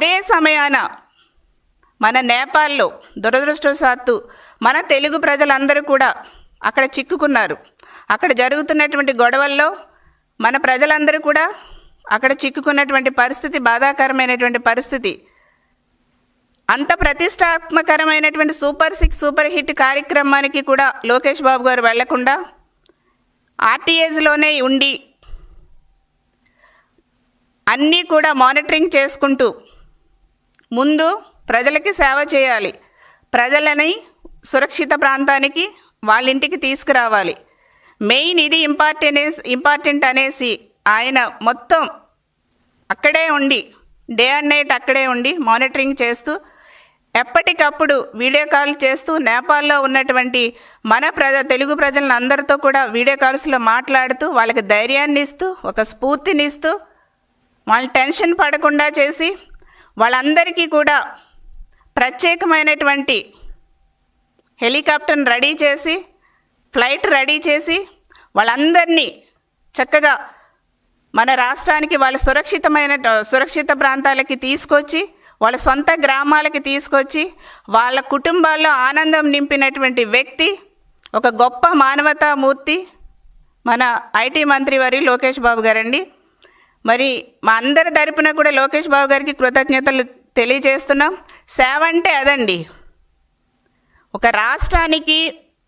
అదే సమయాన మన నేపాల్లో దురదృష్టవశాత్తు మన తెలుగు ప్రజలందరూ కూడా అక్కడ చిక్కుకున్నారు. అక్కడ జరుగుతున్నటువంటి గొడవల్లో మన ప్రజలందరూ కూడా అక్కడ చిక్కుకున్నటువంటి పరిస్థితి బాధాకరమైనటువంటి పరిస్థితి. అంత ప్రతిష్టాత్మకరమైనటువంటి సూపర్ 6 సూపర్ హిట్ కార్యక్రమానికి కూడా లోకేష్ బాబు గారు వెళ్లకుండా ఆర్టీఏజ్లోనే ఉండి అన్నీ కూడా మానిటరింగ్ చేసుకుంటూ ముందు ప్రజలకి సేవ చేయాలి, ప్రజలని సురక్షిత ప్రాంతానికి వాళ్ళ ఇంటికి తీసుకురావాలి, మెయిన్ ఇది ఇంపార్టెంట్ అనేసి ఆయన మొత్తం అక్కడే ఉండి డే అండ్ నైట్ అక్కడే ఉండి మానిటరింగ్ చేస్తూ ఎప్పటికప్పుడు వీడియో కాల్ చేస్తూ నేపాల్లో ఉన్నటువంటి మన తెలుగు ప్రజలను అందరితో కూడా వీడియో కాల్స్లో మాట్లాడుతూ వాళ్ళకి ధైర్యాన్ని ఇస్తూ ఒక స్ఫూర్తినిస్తూ వాళ్ళు టెన్షన్ పడకుండా చేసి వాళ్ళందరికీ కూడా ప్రత్యేకమైనటువంటి హెలికాప్టర్ని రెడీ చేసి ఫ్లైట్ రెడీ చేసి వాళ్ళందరినీ చక్కగా మన రాష్ట్రానికి వాళ్ళ సురక్షిత ప్రాంతాలకి తీసుకొచ్చి వాళ్ళ సొంత గ్రామాలకి తీసుకొచ్చి వాళ్ళ కుటుంబాల్లో ఆనందం నింపినటువంటి వ్యక్తి, ఒక గొప్ప మానవతామూర్తి మన ఐటీ మంత్రి వారి లోకేష్ బాబు గారండి. మరి మా అందరి తరపున కూడా లోకేష్ బాబు గారికి కృతజ్ఞతలు తెలియజేస్తున్నాం. సేవ అంటే అదండి. ఒక రాష్ట్రానికి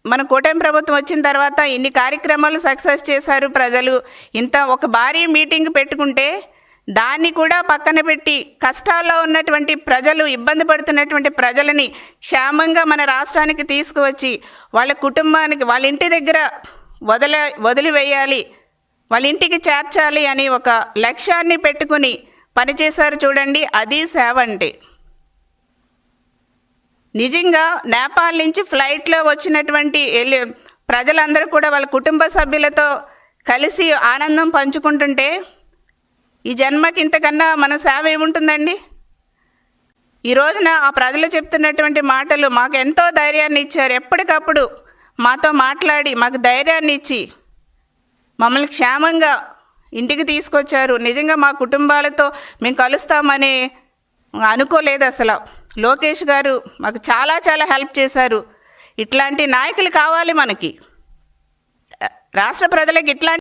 మన కూటమి ప్రభుత్వం వచ్చిన తర్వాత ఇన్ని కార్యక్రమాలు సక్సెస్ చేశారు ప్రజలు. ఇంత ఒక భారీ మీటింగ్ పెట్టుకుంటే దాన్ని కూడా పక్కన పెట్టి కష్టాల్లో ఉన్నటువంటి ప్రజలు, ఇబ్బంది పడుతున్నటువంటి ప్రజలని క్షేమంగా మన రాష్ట్రానికి తీసుకువచ్చి వాళ్ళ కుటుంబానికి వాళ్ళ ఇంటి దగ్గర వదిలివేయాలి, వాళ్ళ ఇంటికి చేర్చాలి అని ఒక లక్ష్యాన్ని పెట్టుకుని పనిచేశారు చూడండి. అది సేవ అంటే. నిజంగా నేపాల్ నుంచి ఫ్లైట్లో వచ్చినటువంటి ప్రజలందరూ కూడా వాళ్ళ కుటుంబ సభ్యులతో కలిసి ఆనందం పంచుకుంటుంటే ఈ జన్మకి ఇంతకన్నా మన సేవ ఏముంటుందండి? ఈ రోజున ఆ ప్రజలు చెప్తున్నటువంటి మాటలు మాకు ఎంతో ధైర్యాన్ని ఇచ్చారు. ఎప్పటికప్పుడు మాతో మాట్లాడి మాకు ధైర్యాన్ని ఇచ్చి మమ్మల్ని క్షేమంగా ఇంటికి తీసుకొచ్చారు. నిజంగా మా కుటుంబాలతో మేము కలుస్తామని అనుకోలేదు అసలు. లోకేష్ గారు మాకు చాలా చాలా హెల్ప్ చేశారు. ఇట్లాంటి నాయకులు కావాలి మనకి. రాష్ట్ర ప్రజలకు ఇట్లాంటి